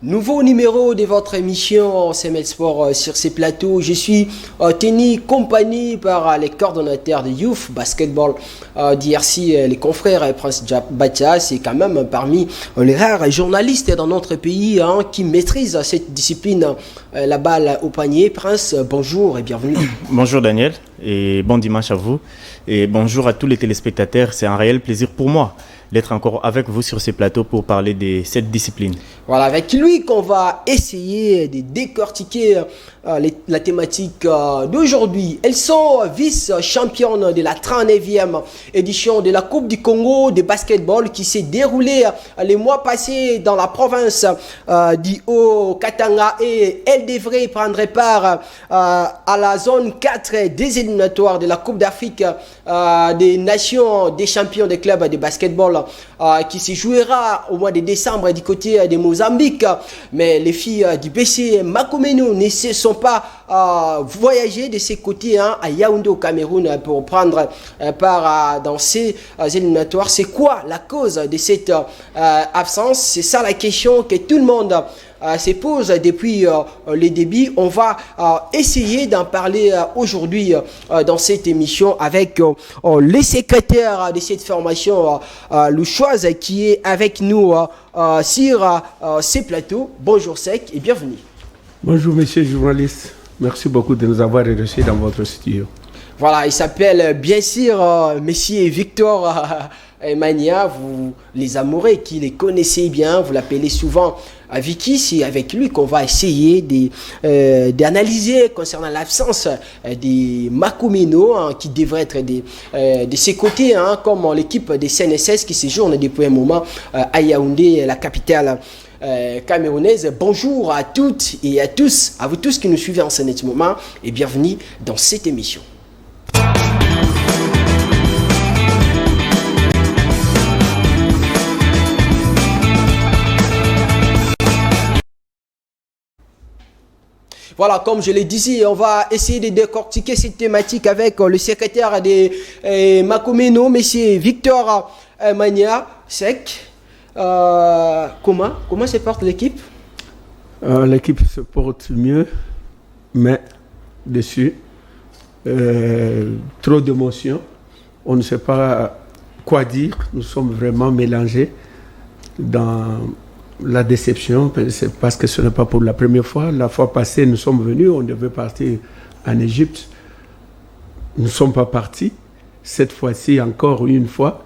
Nouveau numéro de votre émission CML Sport sur ces plateaux. Je suis tenu compagnie par les coordonnateurs de Youth Basketball d'IRC, les confrères Prince Batia. C'est quand même parmi les rares journalistes dans notre pays qui maîtrisent cette discipline, la balle au panier. Prince, bonjour et bienvenue. Bonjour Daniel et bon dimanche à vous. Et bonjour à tous les téléspectateurs. C'est un réel plaisir pour moi d'être encore avec vous sur ces plateaux pour parler de cette discipline. Voilà, avec lui qu'on va essayer de décortiquer la thématique d'aujourd'hui. Elles sont vice-championnes de la 39e édition de la Coupe du Congo de basketball qui s'est déroulée les mois passés dans la province du Haut-Katanga, et elles devraient prendre part à la zone 4 des éliminatoires de la Coupe d'Afrique des Nations des champions des clubs de basketball qui se jouera au mois de décembre du côté de Mozambique. Mais les filles du BC Makomeno ne se sont pas voyagées de ces côtés à Yaoundé au Cameroun pour prendre part dans ces éliminatoires. C'est quoi la cause de cette absence? C'est ça la question que tout le monde se pose depuis les débuts. On va essayer d'en parler aujourd'hui dans cette émission avec le secrétaire de cette formation louchoise qui est avec nous sur ces plateaux. Bonjour Sec et bienvenue. Bonjour messieurs les journalistes, merci beaucoup de nous avoir reçus dans votre studio. Voilà, il s'appelle bien sûr monsieur Victor Mania, vous les amoureux qui les connaissez bien, vous l'appelez souvent Vicky. C'est avec lui qu'on va essayer d'analyser concernant l'absence des Makomeno qui devraient être de ses côtés, comme l'équipe des CNSS qui séjourne depuis un moment à Yaoundé, la capitale camerounaise. Bonjour à toutes et à tous, à vous tous qui nous suivez en ce moment, et bienvenue dans cette émission. Voilà, comme je l'ai dit, on va essayer de décortiquer cette thématique avec le secrétaire des Makomeno, monsieur Victor Mania Sec. Comment se porte l'équipe? L'équipe se porte mieux, mais dessus, trop d'émotions. On ne sait pas quoi dire. Nous sommes vraiment mélangés dans la déception, c'est parce que ce n'est pas pour la première fois. La fois passée, nous sommes venus, on devait partir en Égypte. Nous ne sommes pas partis. Cette fois-ci, encore une fois,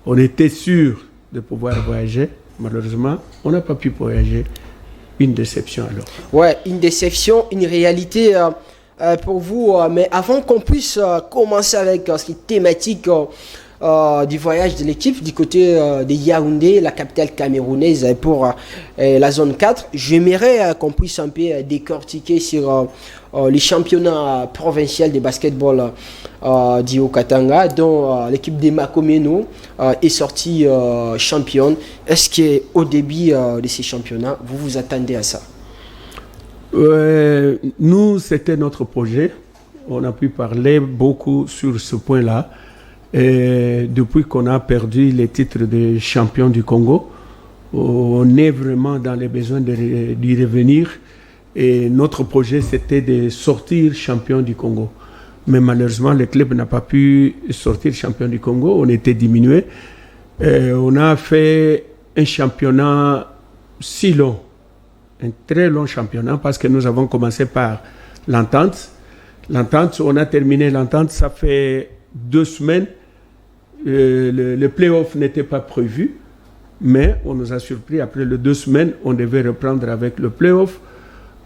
on était sûr de pouvoir voyager. Malheureusement, on n'a pas pu voyager. Une déception alors. Ouais, une déception, une réalité pour vous. Mais avant qu'on puisse commencer avec cette thématique du voyage de l'équipe du côté de Yaoundé, la capitale camerounaise, pour la zone 4, j'aimerais qu'on puisse un peu décortiquer sur les championnats provinciaux de basketball du Haut-Katanga, dont l'équipe des Makomeno est sortie championne. Est-ce qu'au début de ces championnats, vous vous attendez à ça? Nous, c'était notre projet. On a pu parler beaucoup sur ce point-là. Et depuis qu'on a perdu les titres de champion du Congo, on est vraiment dans les besoins d'y revenir. Et notre projet, c'était de sortir champion du Congo. Mais malheureusement, le club n'a pas pu sortir champion du Congo. On était diminué. On a fait un championnat si long, un très long championnat, parce que nous avons commencé par l'entente. L'entente, on a terminé l'entente, ça fait 2 semaines. Le play-off n'était pas prévu, mais on nous a surpris. Après les 2 semaines, on devait reprendre avec le play-off.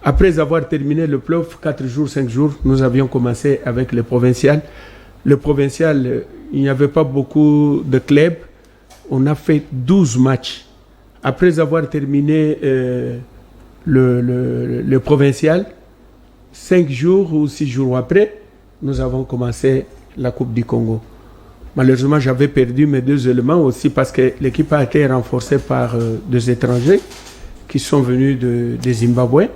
Après avoir terminé le play-off, 4 jours, 5 jours, nous avions commencé avec le provincial. Le provincial, il n'y avait pas beaucoup de clubs. On a fait 12 matchs. Après avoir terminé le provincial, 5 jours ou 6 jours après, nous avons commencé la Coupe du Congo. Malheureusement, j'avais perdu mes 2 éléments aussi parce que l'équipe a été renforcée par 2 étrangers qui sont venus de Zimbabwe.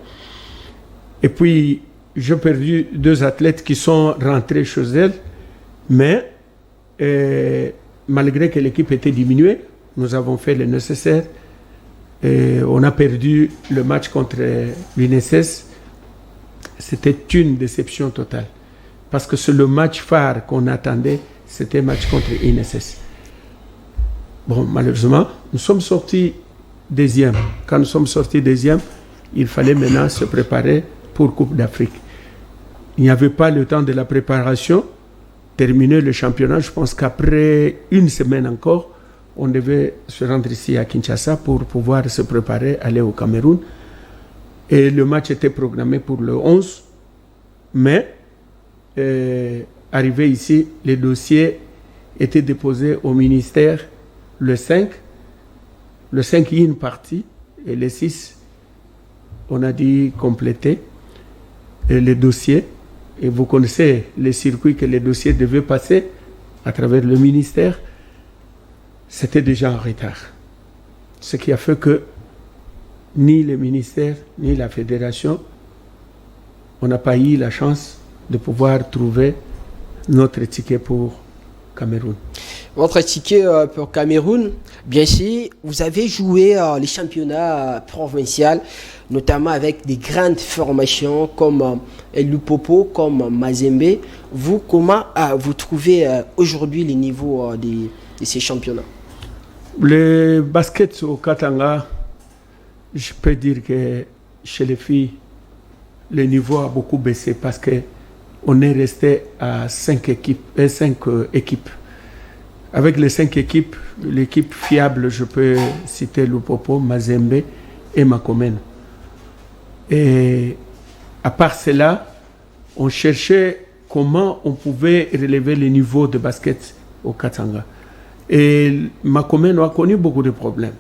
Et puis, j'ai perdu 2 athlètes qui sont rentrés chez elles. Mais, malgré que l'équipe était diminuée, nous avons fait le nécessaire Et on a perdu le match contre l'UNSS. C'était une déception totale. Parce que c'est le match phare qu'on attendait, c'était le match contre l'UNSS. Bon, malheureusement, nous sommes sortis deuxième. Quand nous sommes sortis deuxième, il fallait maintenant se préparer pour Coupe d'Afrique. Il n'y avait pas le temps de la préparation. Terminer le championnat, je pense qu'après une semaine encore, on devait se rendre ici à Kinshasa pour pouvoir se préparer, aller au Cameroun. Et le match était programmé pour le 11 mai. Arrivé ici, les dossiers étaient déposés au ministère le 5. Le 5, il y a une partie. Et le 6, on a dit compléter les dossiers. Et vous connaissez les circuits que les dossiers devaient passer à travers le ministère. C'était déjà en retard. Ce qui a fait que ni le ministère, ni la fédération, on n'a pas eu la chance de pouvoir trouver notre ticket pour Cameroun. Votre ticket pour Cameroun, bien sûr, vous avez joué les championnats provinciaux, notamment avec des grandes formations comme El Lupopo, comme Mazembe. Vous, comment vous trouvez aujourd'hui les niveaux de ces championnats? Le basket au Katanga, je peux dire que chez les filles, le niveau a beaucoup baissé parce qu'on est resté à 5 équipes. Avec les 5 équipes, l'équipe fiable, je peux citer Lupopo, Mazembe et Makomeno. Et à part cela, on cherchait comment on pouvait relever le niveau de basket au Katanga. Et Makomeno a connu beaucoup de problèmes.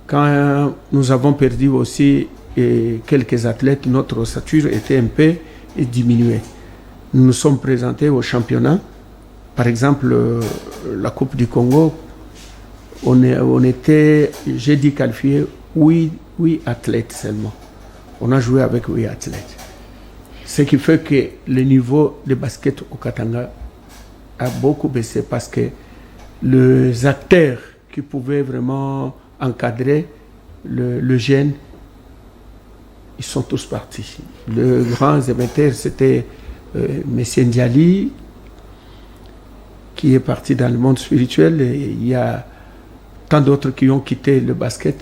Quand nous avons perdu aussi quelques athlètes, notre ossature était un peu diminuée. Nous nous sommes présentés au championnat. Par exemple, la Coupe du Congo, on était, j'ai dit qualifié 8 athlètes seulement. On a joué avec 8 athlètes. Ce qui fait que le niveau de basket au Katanga a beaucoup baissé parce que les acteurs qui pouvaient vraiment encadrer le jeune, ils sont tous partis. Le grand émetteur, c'était M. Ndiali, qui est parti dans le monde spirituel. Et il y a tant d'autres qui ont quitté le basket.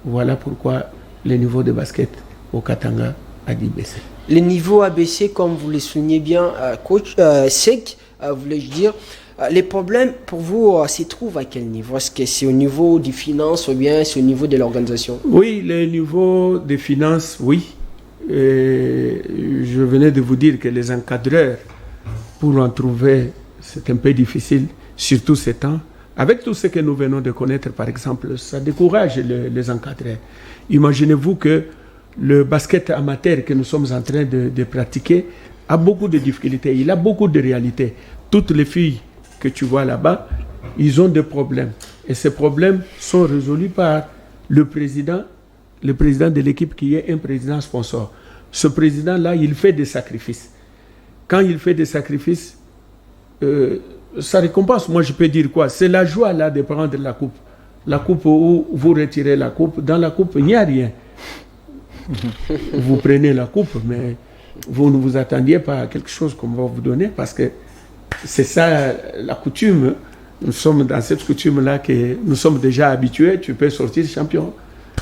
Voilà pourquoi le niveau de basket au Katanga a dû baisser. Le niveau a baissé, comme vous le soulignez bien, coach Sek, voulais-je dire. Les problèmes pour vous se trouvent à quel niveau? Est-ce que c'est au niveau des finances ou bien c'est au niveau de l'organisation? Oui, le niveau des finances, oui. Et je venais de vous dire que les encadreurs, pour en trouver, c'est un peu difficile, surtout ces temps. Avec tout ce que nous venons de connaître, par exemple, ça décourage les encadreurs. Imaginez-vous que le basket amateur que nous sommes en train de pratiquer a beaucoup de difficultés, il a beaucoup de réalités. Toutes les filles que tu vois là-bas, ils ont des problèmes. Et ces problèmes sont résolus par le président de l'équipe qui est un président sponsor. Ce président-là, il fait des sacrifices. Quand il fait des sacrifices, ça récompense. Moi, je peux dire quoi? C'est la joie là de prendre la coupe. La coupe où vous retirez la coupe. Dans la coupe, il n'y a rien. Vous prenez la coupe, mais vous ne vous attendiez pas à quelque chose qu'on va vous donner parce que c'est ça la coutume. Nous sommes dans cette coutume-là que nous sommes déjà habitués. Tu peux sortir champion.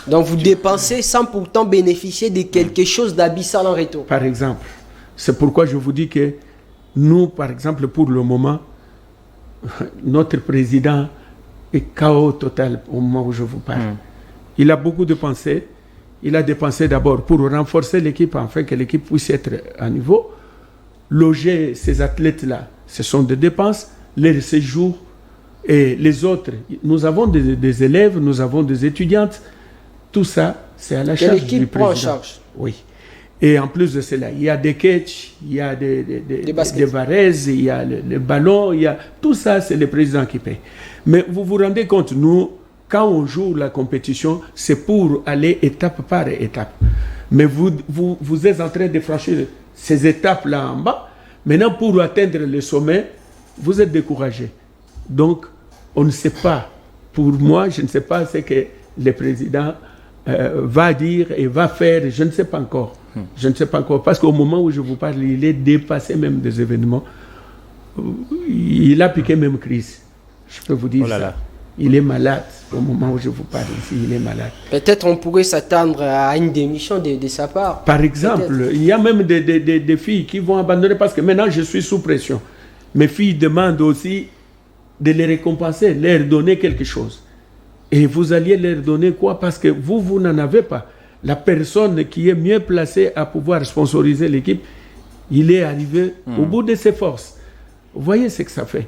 Donc vous dépensez sans pourtant bénéficier de quelque chose d'abyssal en retour. Par exemple. C'est pourquoi je vous dis que nous, par exemple, pour le moment, notre président est KO total au moment où je vous parle. Il a beaucoup dépensé. Il a dépensé d'abord pour renforcer l'équipe afin que l'équipe puisse être à niveau. Loger ces athlètes-là, ce sont des dépenses. Les séjours et les autres. Nous avons des élèves, nous avons des étudiantes. Tout ça, c'est à la charge du président. L'équipe prend en charge. Oui. Et en plus de cela, il y a des catchs, il y a des varaises, il y a le ballon, il y a tout ça, c'est le président qui paye. Mais vous vous rendez compte, nous, quand on joue la compétition, c'est pour aller étape par étape. Mais vous êtes en train de franchir ces étapes-là en bas. Maintenant, pour atteindre le sommet, vous êtes découragé. Donc, on ne sait pas. Pour moi, je ne sais pas ce que le président va dire et va faire, je ne sais pas encore. Je ne sais pas encore, parce qu'au moment où je vous parle, il est dépassé même des événements. Il a piqué même crise. Je peux vous dire ça. Il est malade. Au moment où je vous parle ici, il est malade. Peut-être on pourrait s'attendre à une démission de sa part. Par exemple, il y a même des filles qui vont abandonner parce que maintenant je suis sous pression. Mes filles demandent aussi de les récompenser, leur donner quelque chose. Et vous alliez leur donner quoi? Parce que vous n'en avez pas. La personne qui est mieux placée à pouvoir sponsoriser l'équipe, il est arrivé au bout de ses forces. Vous voyez ce que ça fait.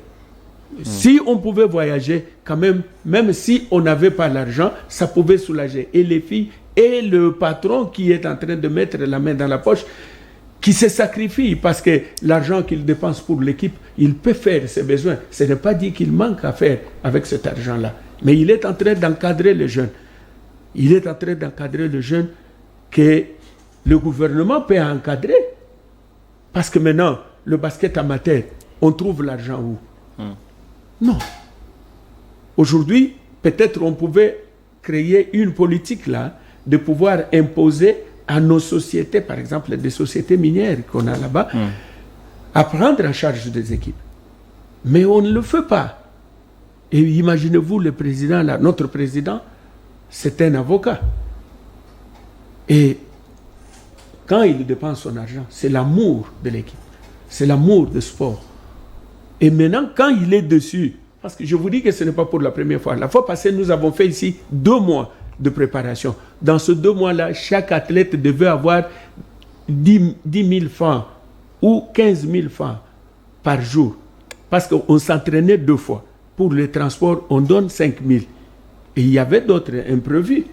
Si on pouvait voyager, quand même si on n'avait pas l'argent, ça pouvait soulager. Et les filles et le patron qui est en train de mettre la main dans la poche, qui se sacrifie parce que l'argent qu'il dépense pour l'équipe, il peut faire ses besoins. Ce n'est pas dit qu'il manque à faire avec cet argent-là. Mais il est en train d'encadrer les jeunes. Il est en train d'encadrer les jeunes que le gouvernement peut encadrer. Parce que maintenant, le basket amateur, on trouve l'argent où? Non. Aujourd'hui, peut-être on pouvait créer une politique là, de pouvoir imposer à nos sociétés, par exemple des sociétés minières qu'on a là-bas, à prendre en charge des équipes. Mais on ne le fait pas. Et imaginez-vous le président là, notre président, c'est un avocat. Et quand il dépense son argent, c'est l'amour de l'équipe, c'est l'amour du sport. Et maintenant, quand il est dessus, parce que je vous dis que ce n'est pas pour la première fois. La fois passée, nous avons fait ici 2 mois de préparation. Dans ces 2 mois-là, chaque athlète devait avoir 10 000 francs ou 15 000 francs par jour. Parce qu'on s'entraînait 2 fois. Pour le transport, on donne 5 000. Et il y avait d'autres imprévus.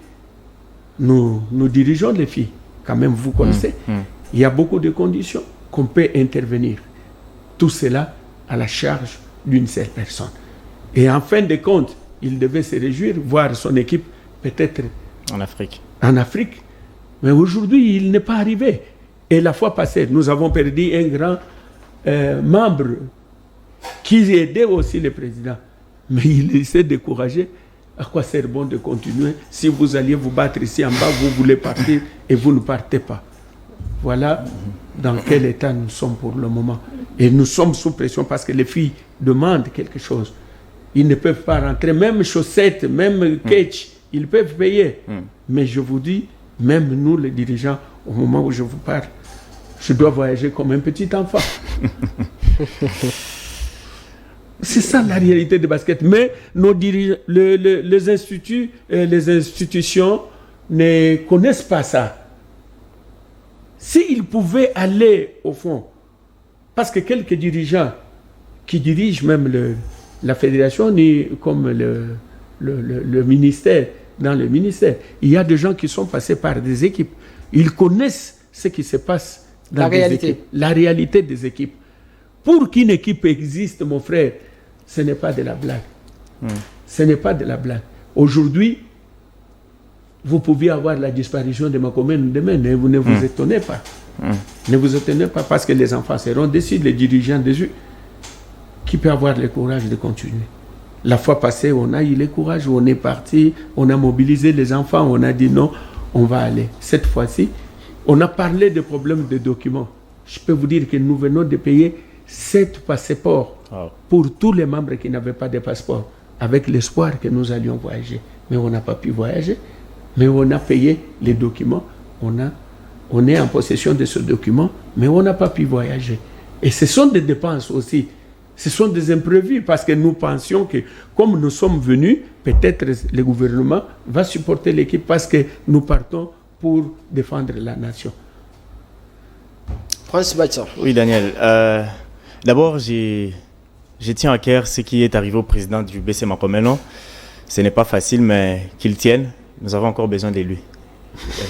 Nous dirigeons les filles. Quand même, vous connaissez. Il y a beaucoup de conditions qu'on peut intervenir. Tout cela à la charge d'une seule personne. Et en fin de compte, il devait se réjouir, voir son équipe peut-être en Afrique. Mais aujourd'hui, il n'est pas arrivé. Et la fois passée, nous avons perdu un grand membre qui aidait aussi le président. Mais il s'est découragé. À quoi sert bon de continuer si vous alliez vous battre ici en bas, vous voulez partir et vous ne partez pas. Voilà dans quel état nous sommes pour le moment. Et nous sommes sous pression parce que les filles demandent quelque chose. Ils ne peuvent pas rentrer, même chaussettes, même catch, ils peuvent payer. Mais je vous dis, même nous les dirigeants, au moment où je vous parle, je dois voyager comme un petit enfant. C'est ça la réalité du basket. Mais nos dirigeants, les instituts, les institutions ne connaissent pas ça. S'ils pouvaient aller au fond, parce que quelques dirigeants qui dirigent même la fédération, comme le ministère, dans le ministère, il y a des gens qui sont passés par des équipes. Ils connaissent ce qui se passe dans les équipes, la réalité des équipes. Pour qu'une équipe existe, mon frère, ce n'est pas de la blague. Ce n'est pas de la blague. Aujourd'hui, vous pouviez avoir la disparition de Makomène demain, mais vous ne vous étonnez pas. Ne vous étonnez pas parce que les enfants seront déçus, les dirigeants déçus. Qui peut avoir le courage de continuer? La fois passée, on a eu le courage, on est parti, on a mobilisé les enfants, on a dit non, on va aller. Cette fois-ci, on a parlé des problèmes de documents. Je peux vous dire que nous venons de payer 7 passeports pour tous les membres qui n'avaient pas de passeport, avec l'espoir que nous allions voyager. Mais on n'a pas pu voyager, mais on a payé les documents, on est en possession de ce document, mais on n'a pas pu voyager. Et ce sont des dépenses aussi. Ce sont des imprévus parce que nous pensions que comme nous sommes venus, peut-être le gouvernement va supporter l'équipe parce que nous partons pour défendre la nation. France Batsan. Oui, Daniel. D'abord, je tiens à cœur ce qui est arrivé au président du BC Makomeno. Ce n'est pas facile, mais qu'il tienne. Nous avons encore besoin de lui.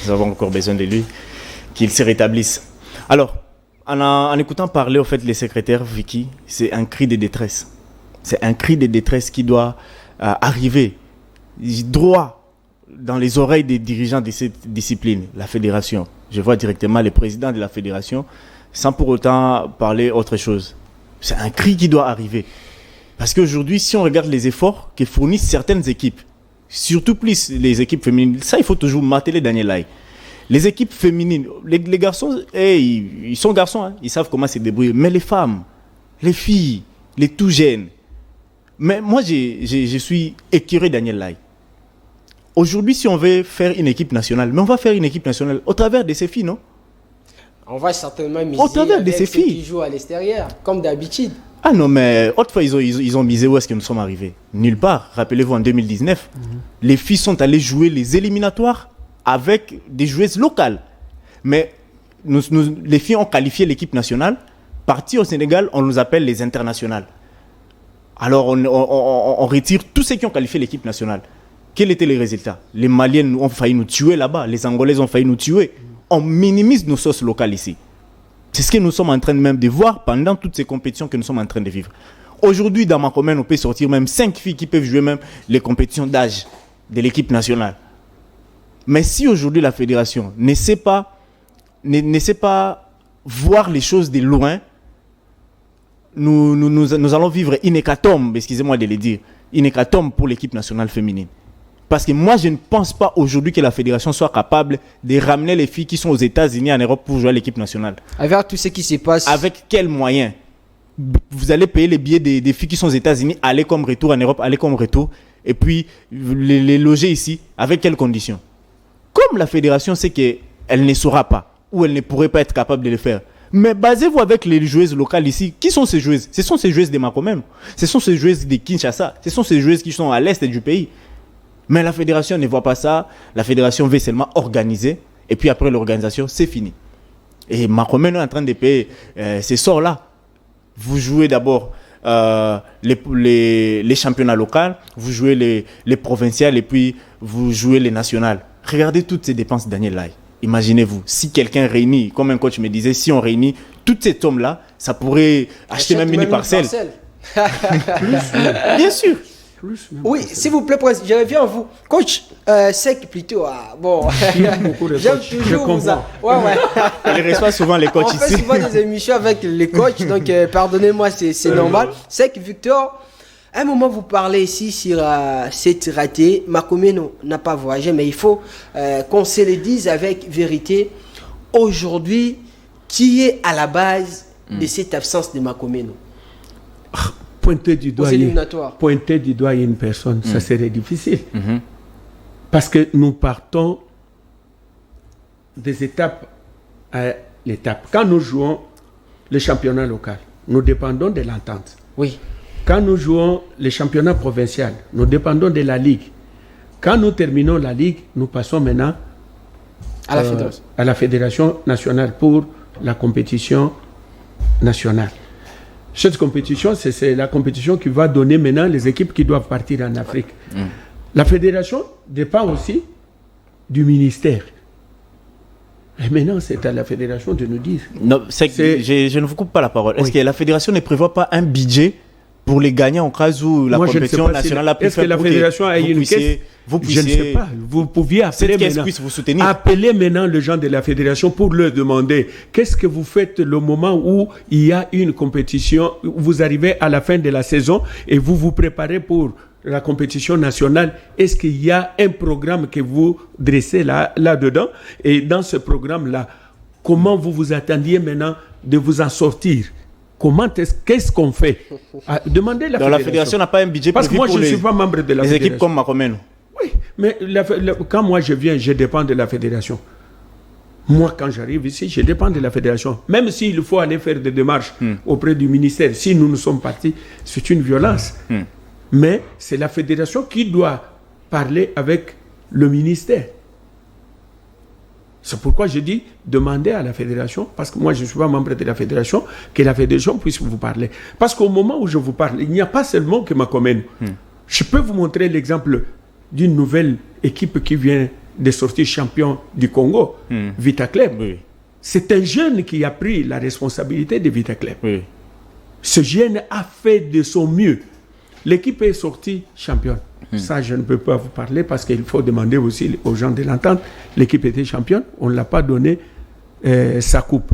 Nous avons encore besoin de lui, qu'il se rétablisse. Alors, en écoutant parler, au fait, les secrétaires, Vicky, c'est un cri de détresse. C'est un cri de détresse qui doit arriver droit dans les oreilles des dirigeants de cette discipline, la fédération. Je vois directement les présidents de la fédération, sans pour autant parler autre chose. C'est un cri qui doit arriver. Parce qu'aujourd'hui, si on regarde les efforts que fournissent certaines équipes, surtout plus les équipes féminines. Ça, il faut toujours marteler Daniel Lai. Les équipes féminines, les garçons, ils sont garçons, hein, ils savent comment se débrouiller. Mais les femmes, les filles, les tout jeunes. Mais moi, je suis écœuré Daniel Lai. Aujourd'hui, si on veut faire une équipe nationale, mais on va faire une équipe nationale au travers de ces filles, non? On va certainement miser au travers de ces ceux filles qui jouent à l'extérieur, comme d'habitude. Ah non, mais autrefois, ils ont misé où est-ce que nous sommes arrivés? Nulle part. Rappelez-vous, en 2019, les filles sont allées jouer les éliminatoires avec des joueuses locales. Mais les filles ont qualifié l'équipe nationale. Parti au Sénégal, on nous appelle les internationales. Alors, on retire tous ceux qui ont qualifié l'équipe nationale. Quels étaient les résultats? Les Maliennes ont failli nous tuer là-bas. Les Angolaises ont failli nous tuer. On minimise nos sources locales ici. C'est ce que nous sommes en train même de voir pendant toutes ces compétitions que nous sommes en train de vivre. Aujourd'hui, dans ma commune, on peut sortir même 5 filles qui peuvent jouer même les compétitions d'âge de l'équipe nationale. Mais si aujourd'hui la fédération ne sait pas voir les choses de loin, nous allons vivre une hécatombe, excusez-moi de le dire, une hécatombe pour l'équipe nationale féminine. Parce que moi, je ne pense pas aujourd'hui que la fédération soit capable de ramener les filles qui sont aux États-Unis, en Europe, pour jouer à l'équipe nationale. Avec tout ce qui se passe. Avec quels moyens? Vous allez payer les billets des filles qui sont aux États-Unis, aller comme retour en Europe, aller comme retour, et puis les loger ici. Avec quelles conditions? Comme la fédération sait qu'elle ne saura pas, ou elle ne pourrait pas être capable de le faire. Mais basez-vous avec les joueuses locales ici. Qui sont ces joueuses? Ce sont ces joueuses de Makomem. Ce sont ces joueuses de Kinshasa. Ce sont ces joueuses qui sont à l'est du pays. Mais la fédération ne voit pas ça. La fédération veut seulement organiser. Et puis après l'organisation, c'est fini. Et Makomem est en train de payer ces sorts-là. Vous jouez d'abord les championnats locaux, vous jouez les provinciales et puis vous jouez les nationales. Regardez toutes ces dépenses, Daniel Lai. Imaginez-vous, si quelqu'un réunit, comme un coach me disait, si on réunit toutes ces sommes-là, ça pourrait acheter même une parcelle. Bien sûr. Oui, s'il vous plaît, je reviens à vous. Coach, Sec plutôt. Bon, j'aime toujours vous. Il reçoit souvent les coachs ici. On fait souvent des émissions avec les coachs, donc pardonnez-moi, c'est normal. Sec Victor, à un moment vous parlez ici sur cette ratée. Makomem n'a pas voyagé, mais il faut qu'on se le dise avec vérité. Aujourd'hui, qui est à la base de cette absence de Makomem? Pointer du doigt une personne, ça serait difficile. Parce que nous partons des étapes à l'étape. Quand nous jouons le championnat local, nous dépendons de l'entente. Oui. Quand nous jouons le championnat provincial, nous dépendons de la Ligue. Quand nous terminons la Ligue, nous passons maintenant à la Fédération nationale pour la compétition nationale. Cette compétition, c'est la compétition qui va donner maintenant les équipes qui doivent partir en Afrique. La fédération dépend aussi du ministère. Et maintenant, c'est à la fédération de nous dire. Non, je ne vous coupe pas la parole. Est-ce que la fédération ne prévoit pas un budget pour les gagnants au cas où la compétition nationale a pu faire? Est-ce que la fédération a une caisse? Je ne sais pas. Vous pouviez appeler maintenant, vous soutenir. Appeler maintenant les gens de la fédération pour leur demander qu'est-ce que vous faites le moment où il y a une compétition, vous arrivez à la fin de la saison et vous vous préparez pour la compétition nationale. Est-ce qu'il y a un programme que vous dressez là-dedans? Et dans ce programme-là, comment vous vous attendiez maintenant de vous en sortir? Qu'est-ce qu'on fait? Demandez la fédération. La fédération n'a pas un budget parce que moi, je ne suis pas membre de la fédération. Les équipes comme Makomem. Oui, mais quand moi je viens, je dépends de la fédération. Moi, quand j'arrive ici, je dépends de la fédération. Même s'il faut aller faire des démarches auprès du ministère, si nous sommes partis, c'est une violence. Mais c'est la fédération qui doit parler avec le ministère. C'est pourquoi je dis, demandez à la fédération, parce que moi je ne suis pas membre de la fédération, que la fédération puisse vous parler. Parce qu'au moment où je vous parle, il n'y a pas seulement que Makomem. Je peux vous montrer l'exemple d'une nouvelle équipe qui vient de sortir champion du Congo, Vita Club. Oui. C'est un jeune qui a pris la responsabilité de Vita Club. Oui. Ce jeune a fait de son mieux. L'équipe est sortie championne. Ça, je ne peux pas vous parler parce qu'il faut demander aussi aux gens de l'entente. L'équipe était championne, on ne l'a pas donné sa coupe.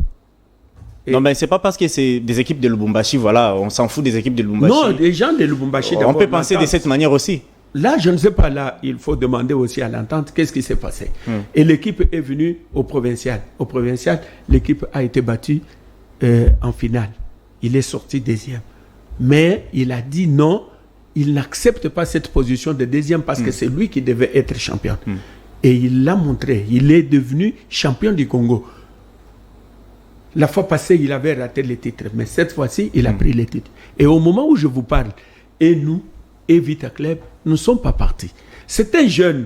Non, mais c'est pas parce que c'est des équipes de Lubumbashi, voilà, on s'en fout des équipes de Lubumbashi. Non, des gens de Lubumbashi. On peut penser de cette manière aussi. là, je ne sais pas, là, il faut demander aussi à l'entente qu'est-ce qui s'est passé. Et l'équipe est venue au provincial. Au provincial, l'équipe a été battue en finale. Il est sorti deuxième. Mais il a dit non, il n'accepte pas cette position de deuxième parce que c'est lui qui devait être champion. Et il l'a montré. Il est devenu champion du Congo. La fois passée, il avait raté les titres. Mais cette fois-ci, il a pris les titres. Et au moment où je vous parle, et nous, et Vita Club, nous ne sommes pas partis. C'est un jeune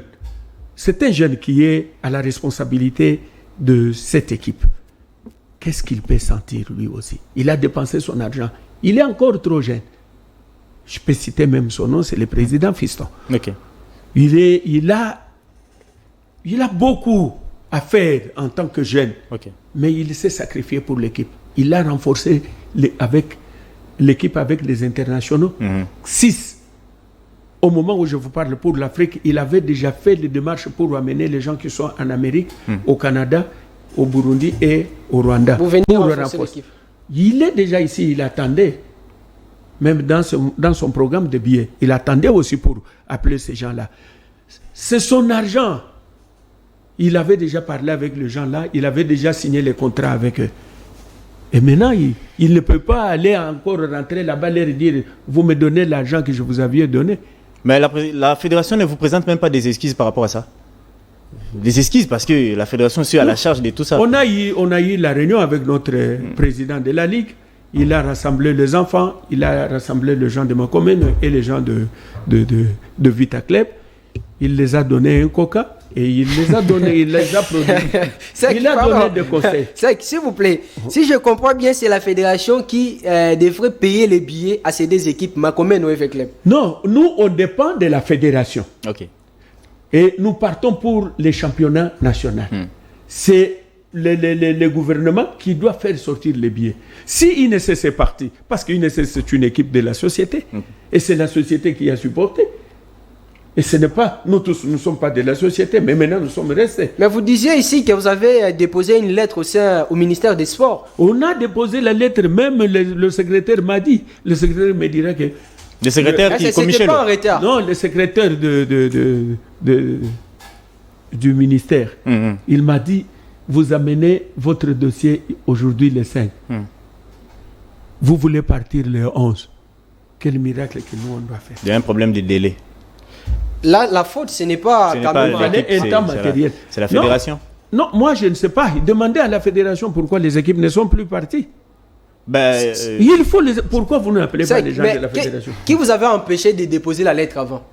qui est à la responsabilité de cette équipe. Qu'est-ce qu'il peut sentir lui aussi? Il a dépensé son argent. Il est encore trop jeune. Je peux citer même son nom, c'est le président Fiston. Ok. Il a beaucoup à faire en tant que jeune, mais il s'est sacrifié pour l'équipe. Il a renforcé l'équipe avec les internationaux. 6. Au moment où je vous parle pour l'Afrique, il avait déjà fait les démarches pour amener les gens qui sont en Amérique, au Canada, au Burundi et au Rwanda. Vous venez pour renforcer l'équipe. Il est déjà ici, il attendait. Même dans son programme de billets, il attendait aussi pour appeler ces gens-là. C'est son argent. Il avait déjà parlé avec les gens-là, il avait déjà signé les contrats avec eux. Et maintenant, il ne peut pas aller encore rentrer là-bas et dire « Vous me donnez l'argent que je vous avais donné ». Mais la fédération ne vous présente même pas des esquisses par rapport à ça? Des esquisses parce que la fédération est à la charge de tout ça. On a eu la réunion avec notre président de la Ligue. Il a rassemblé les enfants, il a rassemblé les gens de ma commune et les gens de Vita Club. Il les a donné un coca et il les a produits. Il a donné des conseils. S'il vous plaît, si je comprends bien, c'est la fédération qui devrait payer les billets à ces deux équipes, Macomen ou Vita Club. Non, nous, on dépend de la fédération. Ok. Et nous partons pour les championnats nationaux. C'est le gouvernement qui doit faire sortir les billets. Si INSS est parti, parce qu'INSS c'est une équipe de la société, et c'est la société qui a supporté. Et ce n'est pas, nous tous, nous ne sommes pas de la société, mais maintenant nous sommes restés. Mais vous disiez ici que vous avez déposé une lettre au ministère des Sports. On a déposé la lettre, même le secrétaire m'a dit, le secrétaire me dira que... Le secrétaire qui est comme Michel. Pas en retard. Non, le secrétaire du ministère, il m'a dit, vous amenez votre dossier aujourd'hui le 5. Vous voulez partir le 11. Quel miracle que nous on doit faire. Il y a un problème de délai. Là, la faute, ce n'est pas matériel. C'est la fédération. Non, moi je ne sais pas. Demandez à la fédération pourquoi les équipes ne sont plus parties. Il faut pourquoi vous n'appelez pas les gens de la fédération? Qui vous avait empêché de déposer la lettre avant?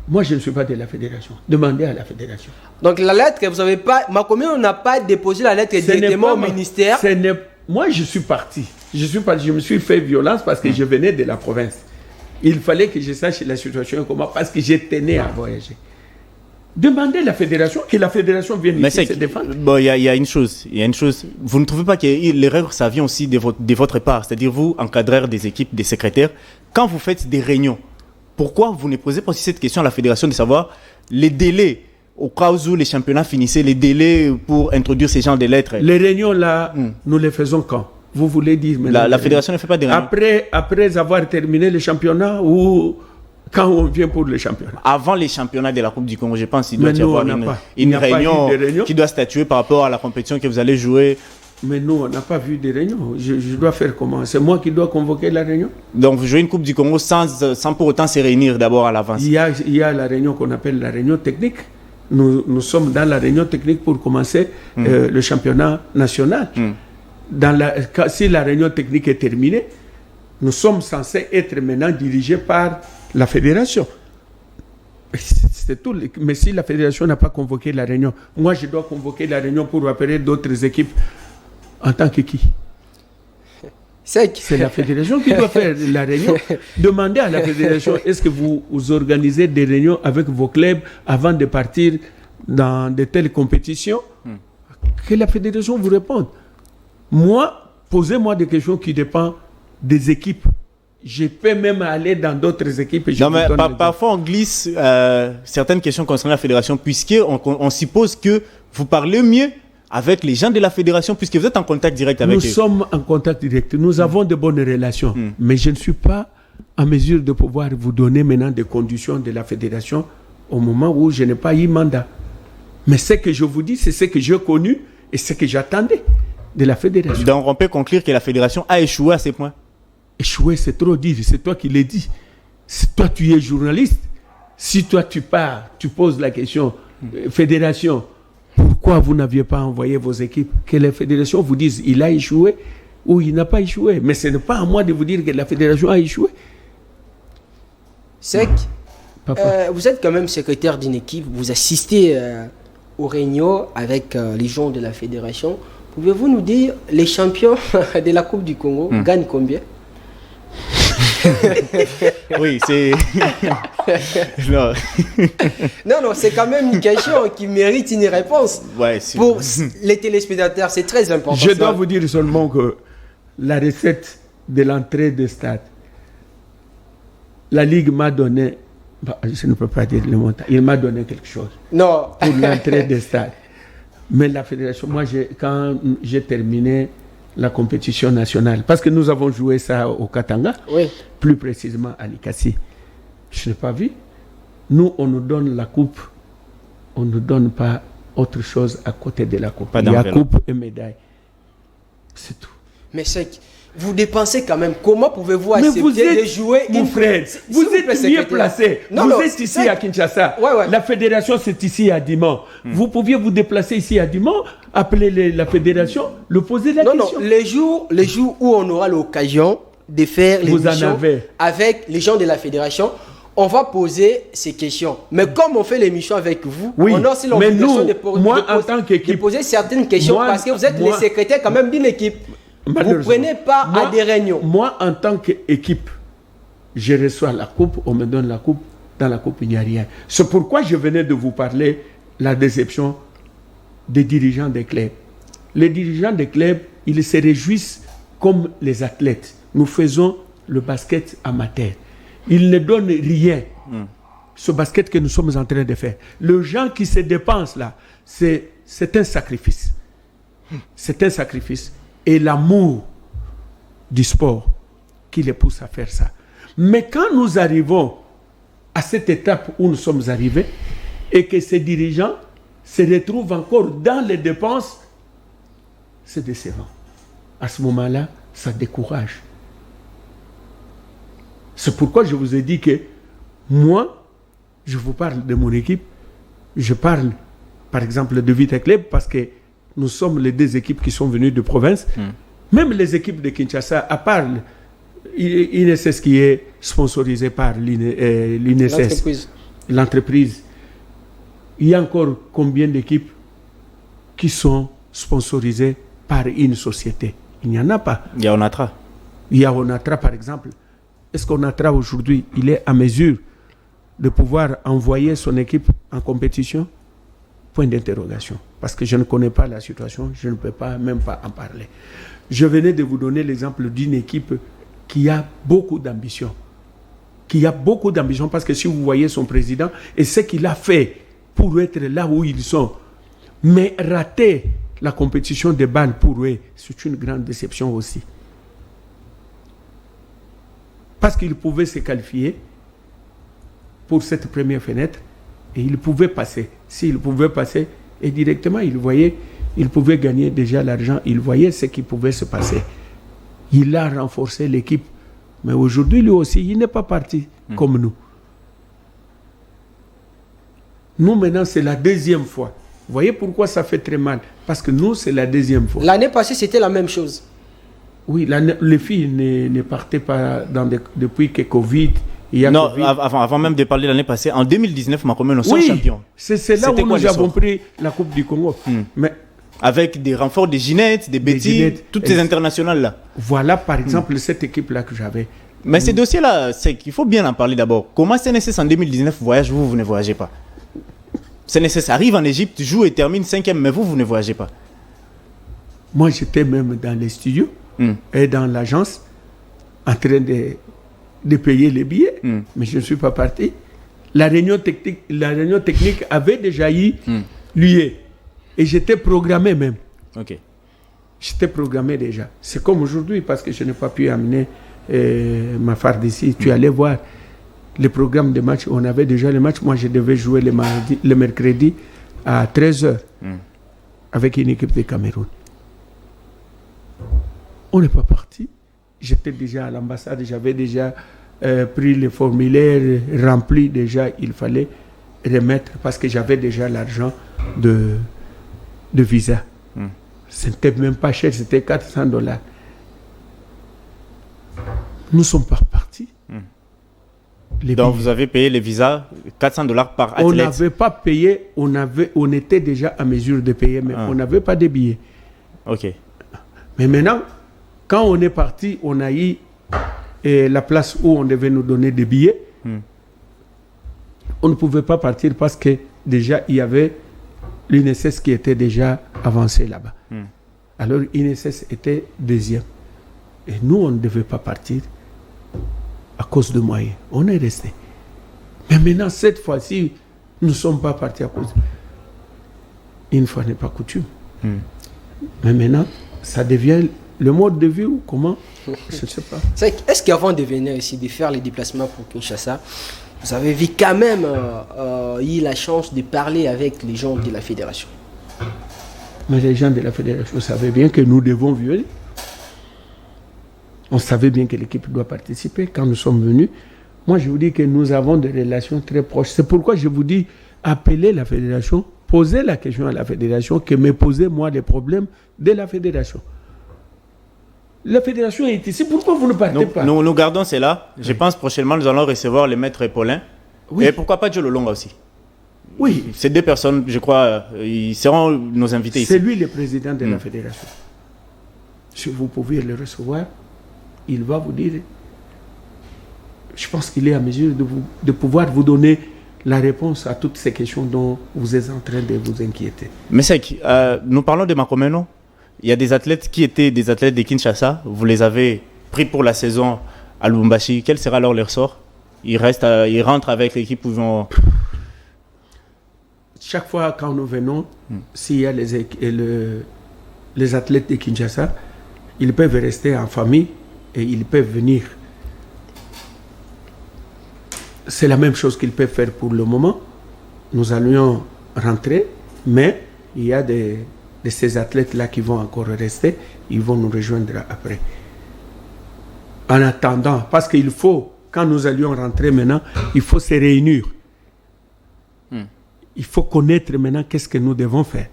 Moi, je ne suis pas de la fédération. Demandez à la fédération. Donc la lettre, vous n'avez pas... on n'a pas déposé la lettre directement au ministère. Moi, je suis parti. Je me suis fait violence parce que je venais de la province. Il fallait que je sache la situation comment, parce que je tenais à voyager. Demandez à la fédération, que la fédération vienne ici se défendre. Bon, il y a une chose. Vous ne trouvez pas que l'erreur, ça vient aussi de votre part? C'est-à-dire, vous, encadreur des équipes, des secrétaires, quand vous faites des réunions, pourquoi vous ne posez pas aussi cette question à la fédération de savoir les délais, au cas où les championnats finissaient, les délais pour introduire ces genres de lettres? Les réunions là, nous les faisons quand? Vous voulez dire la fédération ne fait pas des réunions après avoir terminé le championnat ou quand on vient pour le championnat? Avant les championnats de la Coupe du Congo, je pense qu'il doit y avoir une réunion qui doit statuer par rapport à la compétition que vous allez jouer. Mais nous, on n'a pas vu de réunion. Je dois faire comment? C'est moi qui dois convoquer la réunion? Donc, vous jouez une Coupe du Congo sans pour autant se réunir d'abord à l'avance? Il y a la réunion qu'on appelle la réunion technique. Nous sommes dans la réunion technique pour commencer le championnat national. Si la réunion technique est terminée, nous sommes censés être maintenant dirigés par la fédération. C'est tout. Mais si la fédération n'a pas convoqué la réunion, moi je dois convoquer la réunion pour appeler d'autres équipes. En tant que qui? C'est la fédération qui doit faire la réunion. Demandez à la fédération, est-ce que vous organisez des réunions avec vos clubs avant de partir dans de telles compétitions? Que la fédération vous réponde. Moi, posez-moi des questions qui dépendent des équipes. Je peux même aller dans d'autres équipes. Non, mais parfois on glisse certaines questions concernant la fédération, puisqu'on suppose que vous parlez mieux avec les gens de la fédération, puisque vous êtes en contact direct avec eux. Nous sommes en contact direct. Nous avons de bonnes relations. Mais je ne suis pas en mesure de pouvoir vous donner maintenant des conditions de la fédération au moment où je n'ai pas eu mandat. Mais ce que je vous dis, c'est ce que j'ai connu et ce que j'attendais de la fédération. Donc on peut conclure que la fédération a échoué à ces points. Échouer, c'est trop dire, c'est toi qui l'as dit. C'est toi, tu es journaliste. Si toi, tu pars, tu poses la question, fédération, pourquoi vous n'aviez pas envoyé vos équipes? Que la fédération vous dise, il a échoué ou il n'a pas échoué. Mais ce n'est pas à moi de vous dire que la fédération a échoué. Sec, vous êtes quand même secrétaire d'une équipe, vous assistez aux réunions avec les gens de la fédération. Pouvez-vous nous dire, les champions de la Coupe du Congo gagnent combien? Oui, c'est... non. non, c'est quand même une question qui mérite une réponse. Ouais, pour les téléspectateurs, c'est très important. Je dois vous dire seulement que la recette de l'entrée de stade, la Ligue m'a donné, je ne peux pas dire le montant, il m'a donné quelque chose. Non. Pour l'entrée de stade. Mais la fédération, moi, quand j'ai terminé la compétition nationale, parce que nous avons joué ça au Katanga, oui. Plus précisément à Likasi, je n'ai pas vu. Nous, on nous donne la coupe, on ne nous donne pas autre chose à côté de la coupe. Il y a coupe et médaille. C'est tout. Mais c'est vous dépensez quand même. Comment pouvez-vous accepter de jouer mon frère, vous êtes bien placé. Vous êtes ici à Kinshasa. Ouais. La fédération, c'est ici à Diman. Vous pouviez vous déplacer ici à Diman, appeler la fédération, le poser la question. Non, les jours où on aura l'occasion de faire l'émission avec les gens de la fédération, on va poser ces questions. Mais comme on fait l'émission avec vous, on a aussi l'obligation de poser certaines questions parce que vous êtes les secrétaires quand même d'une équipe. Vous ne prenez pas à des réunions. Moi, en tant qu'équipe, je reçois la coupe, on me donne la coupe. Dans la coupe, il n'y a rien. C'est pourquoi je venais de vous parler la déception des dirigeants des clubs. Les dirigeants des clubs, ils se réjouissent comme les athlètes. Nous faisons le basket amateur. Ils ne donnent rien. Ce basket que nous sommes en train de faire. Les gens qui se dépensent là, c'est un sacrifice. C'est un sacrifice. Et l'amour du sport qui les pousse à faire ça. Mais quand nous arrivons à cette étape où nous sommes arrivés et que ces dirigeants se retrouvent encore dans les dépenses, c'est décevant. À ce moment-là, ça décourage. C'est pourquoi je vous ai dit que moi, je vous parle de mon équipe, je parle par exemple de Vita Club parce que nous sommes les deux équipes qui sont venues de province. Même les équipes de Kinshasa, à part l'INSS qui est sponsorisée par l'INSS, l'entreprise, il y a encore combien d'équipes qui sont sponsorisées par une société? Il n'y en a pas. Il y a Onatra. Il y a Onatra, par exemple. Est-ce qu'Onatra aujourd'hui, il est à mesure de pouvoir envoyer son équipe en compétition? Point d'interrogation. Parce que je ne connais pas la situation, je ne peux même pas en parler. Je venais de vous donner l'exemple d'une équipe qui a beaucoup d'ambition. Qui a beaucoup d'ambition parce que si vous voyez son président et ce qu'il a fait pour être là où ils sont, mais rater la compétition de balles pour eux, c'est une grande déception aussi. Parce qu'ils pouvaient se qualifier pour cette première fenêtre et ils pouvaient passer. S'ils pouvaient passer, et directement, ils voyaient, ils pouvaient gagner déjà l'argent, ils voyaient ce qui pouvait se passer. Il a renforcé l'équipe. Mais aujourd'hui, lui aussi, il n'est pas parti comme nous. Nous, maintenant, c'est la deuxième fois. Vous voyez pourquoi ça fait très mal? Parce que nous, c'est la deuxième fois. L'année passée, c'était la même chose. Oui, les filles ne partaient pas depuis que Covid... Non, avant même de parler de l'année passée, en 2019, Makomé, nous sommes champions. C'est là où nous avons pris la Coupe du Congo. Mais avec des renforts de Ginette, des Betty, toutes ces internationales-là. Voilà, par exemple, cette équipe-là que j'avais. Mais ces dossiers-là, c'est qu'il faut bien en parler d'abord. Comment CNSS en 2019 voyage, vous ne voyagez pas? CNSS arrive en Égypte, joue et termine 5e, mais vous ne voyagez pas. Moi, j'étais même dans les studios et dans l'agence, en train de payer les billets, mais je ne suis pas parti. La réunion technique avait déjà eu lieu. Et j'étais programmé même. Ok. J'étais programmé déjà. C'est comme aujourd'hui parce que je n'ai pas pu amener Mafar d'ici, tu allais voir le programme de match. On avait déjà les matchs. Moi, je devais jouer le mercredi à 13h avec une équipe de Cameroun. On n'est pas parti. J'étais déjà à l'ambassade, j'avais déjà pris les formulaires remplis déjà. Il fallait remettre parce que j'avais déjà l'argent de visa. C'était même pas cher, c'était $400. Nous ne sommes pas repartis. Donc vous avez payé les visas $400 par athlète. On n'avait pas payé, on était déjà à mesure de payer, mais on n'avait pas de billets. Ok. Mais maintenant, quand on est parti, on a eu la place où on devait nous donner des billets. On ne pouvait pas partir parce que déjà il y avait l'INSS qui était déjà avancé là-bas. Alors l'INSS était deuxième. Et nous, on ne devait pas partir à cause de moyens. On est resté. Mais maintenant, cette fois-ci, nous ne sommes pas partis à cause. Une fois n'est pas coutume. Mais maintenant, ça devient le mode de vie ou comment? Je ne sais pas. Est-ce qu'avant de venir ici, de faire les déplacements pour Kinshasa, vous avez vu quand même eu la chance de parler avec les gens de la fédération? Mais les gens de la fédération savaient bien que nous devons violer. On savait bien que l'équipe doit participer. Quand nous sommes venus, moi je vous dis que nous avons des relations très proches. C'est pourquoi je vous dis, appelez la fédération, posez la question à la fédération, que me posez moi les problèmes de la fédération. La fédération est ici, pourquoi vous ne partez pas? Nous gardons cela. Je pense prochainement nous allons recevoir le maître Paulin. Oui. Et pourquoi pas Joe Lolonga aussi? Oui. Ces deux personnes, je crois, ils seront nos invités ici. C'est lui le président de la fédération. Si vous pouvez le recevoir, il va vous dire, je pense qu'il est à mesure de pouvoir vous donner la réponse à toutes ces questions dont vous êtes en train de vous inquiéter. Mais c'est nous parlons de Makomeno. Il y a des athlètes qui étaient des athlètes de Kinshasa. Vous les avez pris pour la saison à Lubumbashi. Quel sera alors leur sort? Ils rentrent avec l'équipe où ils vont... Chaque fois quand nous venons, s'il y a les athlètes de Kinshasa, ils peuvent rester en famille et ils peuvent venir. C'est la même chose qu'ils peuvent faire pour le moment. Nous allions rentrer, mais il y a de ces athlètes-là qui vont encore rester. Ils vont nous rejoindre après. En attendant, parce qu'il faut, quand nous allions rentrer maintenant, il faut se réunir. Il faut connaître maintenant qu'est-ce que nous devons faire.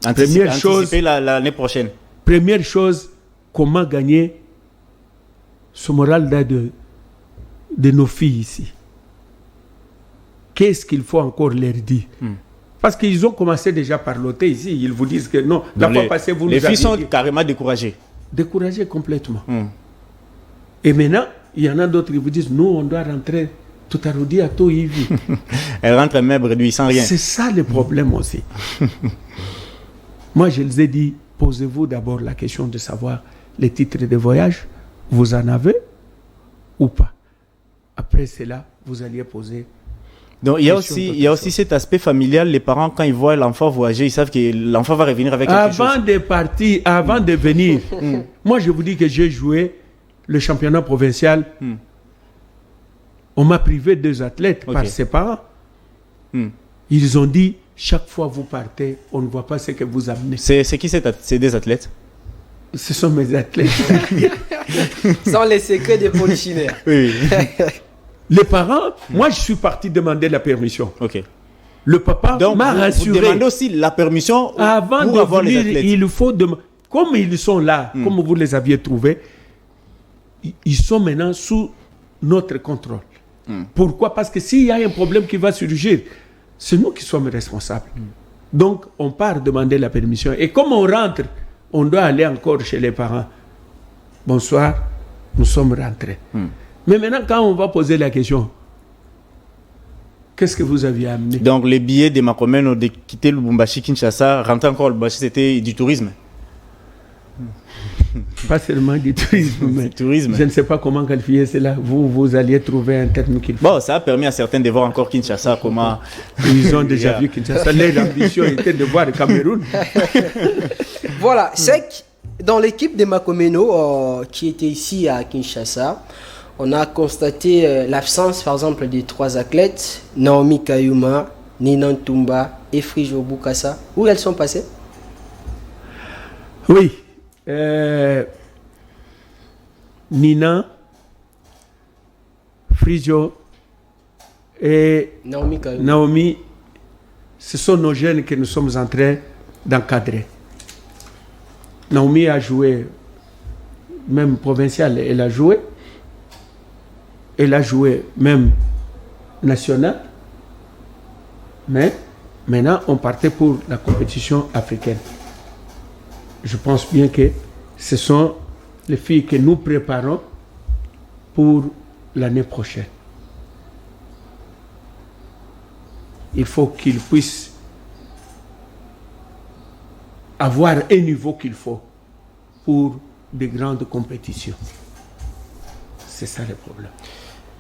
Anticiper l'année prochaine. Première chose, comment gagner ce moral de nos filles ici. Qu'est-ce qu'il faut encore leur dire? Parce qu'ils ont commencé déjà par l'ôter ici. Ils vous disent que non, la fois passée, vous nous avez dit. Les filles sont carrément découragées. Découragées complètement. Et maintenant, il y en a d'autres qui vous disent, nous, on doit rentrer tout arrondi à tout Yves. Elles rentrent même réduites sans rien. C'est ça le problème aussi. Moi, je les ai dit, posez-vous d'abord la question de savoir les titres de voyage, vous en avez ou pas. Après cela, vous alliez poser. Donc il y a aussi cet aspect familial. Les parents, quand ils voient l'enfant voyager, ils savent que l'enfant va revenir avec quelque chose. Avant de partir, avant de venir, moi je vous dis que j'ai joué le championnat provincial. On m'a privé 2 athlètes par ses parents. Ils ont dit, chaque fois vous partez, on ne voit pas ce que vous amenez. C'est qui ces 2 athlètes? Ce sont mes athlètes. Sans les secrets des polichinelles. Oui. Les parents, moi je suis parti demander la permission. Ok. Le papa m'a rassuré. Vous demandez aussi la permission avant pour de avoir venir, les athlètes. il faut comme ils sont là, comme vous les aviez trouvés, ils sont maintenant sous notre contrôle. Pourquoi? Parce que s'il y a un problème qui va surgir, c'est nous qui sommes responsables. Donc on part demander la permission. Et comme on rentre, on doit aller encore chez les parents. Bonsoir, nous sommes rentrés. Mais maintenant, quand on va poser la question, qu'est-ce que vous aviez amené? Donc, les billets de Makomeno de quitter Lubumbashi, Kinshasa, rentrer encore au Lubumbashi, c'était du tourisme? Pas seulement du tourisme, mais tourisme. Je ne sais pas comment qualifier cela. Vous alliez trouver un terme qu'il faut. Bon, ça a permis à certains de voir encore Kinshasa, comment... Ils ont déjà vu Kinshasa. Leur ambition était de voir le Cameroun. Voilà, c'est Dans l'équipe de Makomeno qui était ici à Kinshasa, on a constaté l'absence, par exemple, de 3 athlètes, Naomi Kayuma, Nina Ntumba et Frijo Bukasa. Où elles sont passées? Oui. Nina, Frijo et Naomi, ce sont nos jeunes que nous sommes en train d'encadrer. Naomi a joué, même provincial, elle a joué. Elle a joué même national. Mais maintenant, on partait pour la compétition africaine. Je pense bien que ce sont les filles que nous préparons pour l'année prochaine. Il faut qu'ils puissent avoir un niveau qu'il faut pour de grandes compétitions. C'est ça le problème.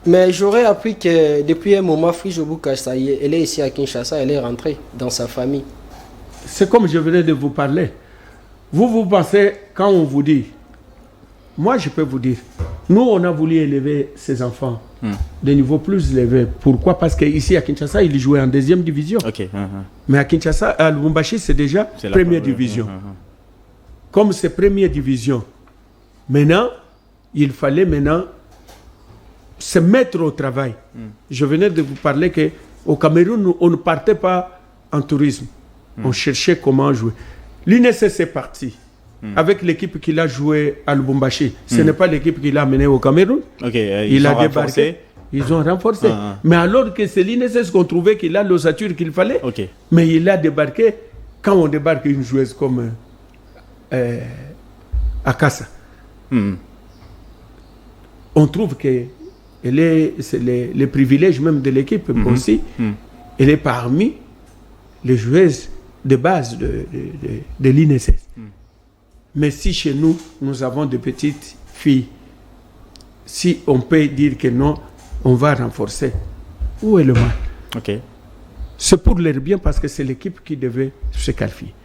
Mais j'aurais appris que depuis un moment, Frijo Bukasa, elle est ici à Kinshasa, elle est rentrée dans sa famille. C'est comme je venais de vous parler. Vous pensez, quand on vous dit, moi je peux vous dire, nous on a voulu élever ces enfants de niveau plus élevé. Pourquoi? Parce qu'ici à Kinshasa, ils jouaient en 2e division. Okay. Mais à Kinshasa, à Lubumbashi, c'est déjà première division. Comme c'est première division, maintenant, il fallait maintenant se mettre au travail. Je venais de vous parler qu'au Cameroun, on ne partait pas en tourisme. On cherchait comment jouer. L'INSS est parti avec l'équipe qu'il a joué à Lubumbashi. Ce n'est pas l'équipe qu'il a amenée au Cameroun. Il a débarqué. Ils ont renforcé. Mais alors que c'est l'INSS qu'on trouvait qu'il a l'ossature qu'il fallait. Mais il a débarqué. Quand on débarque une joueuse comme Akassa, on trouve que c'est les privilèges même de l'équipe aussi. Elle est parmi les joueuses de base de l'INSS. Mais si chez nous, nous avons de petites filles, si on peut dire que non, on va renforcer, où est le mal? C'est pour leur bien parce que c'est l'équipe qui devait se qualifier.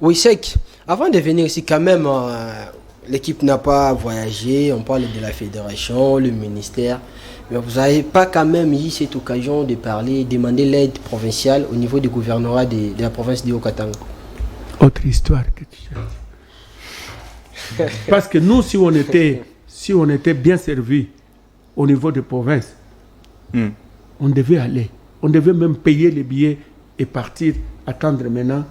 Oui, c'est que avant de venir ici, quand même, l'équipe n'a pas voyagé. On parle de la fédération, le ministère. Mais vous n'avez pas quand même eu cette occasion de parler, demander l'aide provinciale au niveau du gouvernorat de la province de Haut-Katanga. Autre histoire que tu as. Parce que nous, si on était bien servi au niveau de province, on devait aller. On devait même payer les billets et partir, attendre maintenant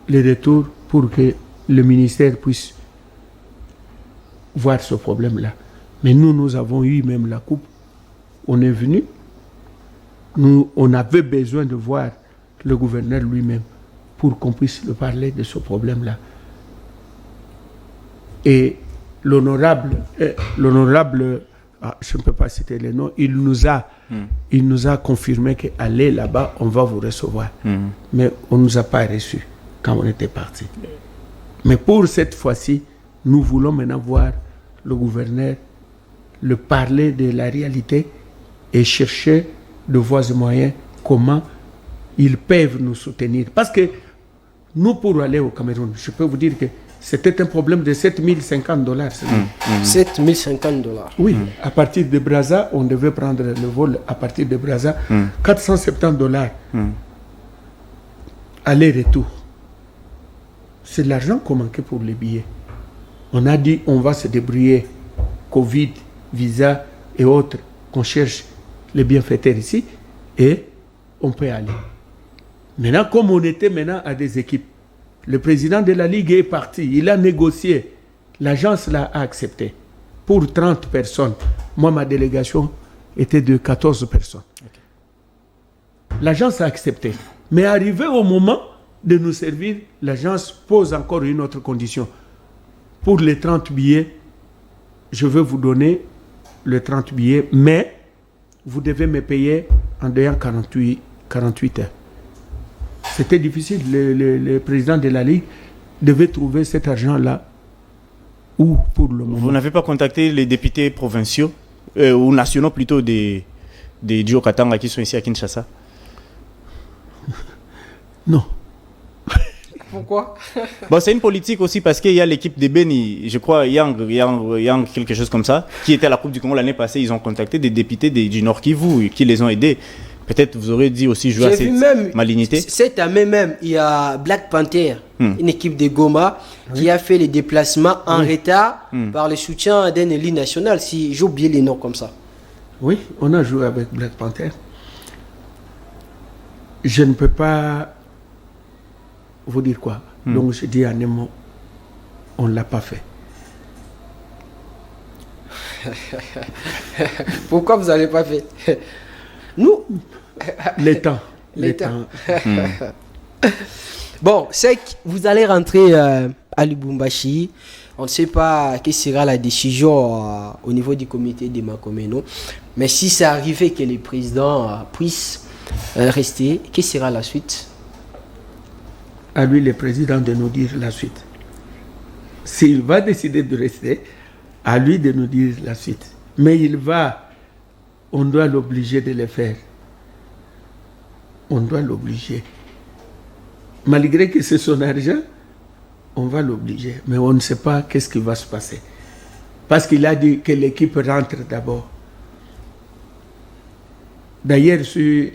les retours pour que le ministère puisse voir ce problème-là. Mais nous avons eu même la coupe. On est venu. On avait besoin de voir le gouverneur lui-même pour qu'on puisse lui parler de ce problème-là. Et l'honorable, je ne peux pas citer les noms, il nous a confirmé qu'aller là-bas, on va vous recevoir. Mais on ne nous a pas reçus quand on était parti. Mais pour cette fois-ci, nous voulons maintenant voir le gouverneur, le parler de la réalité et chercher de voies et moyens comment ils peuvent nous soutenir. Parce que nous, pour aller au Cameroun, je peux vous dire que c'était un problème de $7,050. $7,050. Oui, à partir de Brazza, on devait prendre le vol à partir de Brazza, $470. Aller-retour. C'est l'argent qu'on manquait pour les billets. On a dit on va se débrouiller, Covid, visa et autres, qu'on cherche les bienfaiteurs ici et on peut aller. Maintenant, comme on était maintenant à des équipes, le président de la Ligue est parti, il a négocié, l'agence l'a accepté pour 30 personnes. Moi, ma délégation était de 14 personnes. L'agence a accepté. Mais arrivé au moment de nous servir, l'agence pose encore une autre condition. Pour les 30 billets, je vais vous donner les 30 billets, mais vous devez me payer en dehors 48 heures. C'était difficile. Le président de la Ligue devait trouver cet argent-là. Où pour le moment? Vous n'avez pas contacté les députés provinciaux ou nationaux plutôt des Haut-Katanga qui sont ici à Kinshasa? Non. Pourquoi? Bon, c'est une politique aussi parce qu'il y a l'équipe de Beni, je crois, Yang, quelque chose comme ça, qui était à la Coupe du Congo l'année passée. Ils ont contacté des députés du Nord Kivu qui les ont aidés. Peut-être vous aurez dit aussi jouer à cette malignité. Cette année même, il y a Black Panther, une équipe de Goma, qui a fait les déplacements en retard par le soutien d'un élite national, si j'ai oublié les noms comme ça. Oui, on a joué avec Black Panther. Je ne peux pas vous dire quoi. Donc je dis en un mot, on ne l'a pas fait. Pourquoi vous n'avez pas fait? Nous, les temps. Bon, c'est que vous allez rentrer à Lubumbashi. On ne sait pas quelle sera la décision au niveau du comité de Makomeno. Mais si c'est arrivé que le président puisse rester, quelle sera la suite? À lui, le président, de nous dire la suite. S'il va décider de rester, à lui de nous dire la suite. Mais on doit l'obliger de le faire. On doit l'obliger. Malgré que c'est son argent, on va l'obliger. Mais on ne sait pas qu'est-ce qui va se passer. Parce qu'il a dit que l'équipe rentre d'abord. D'ailleurs, si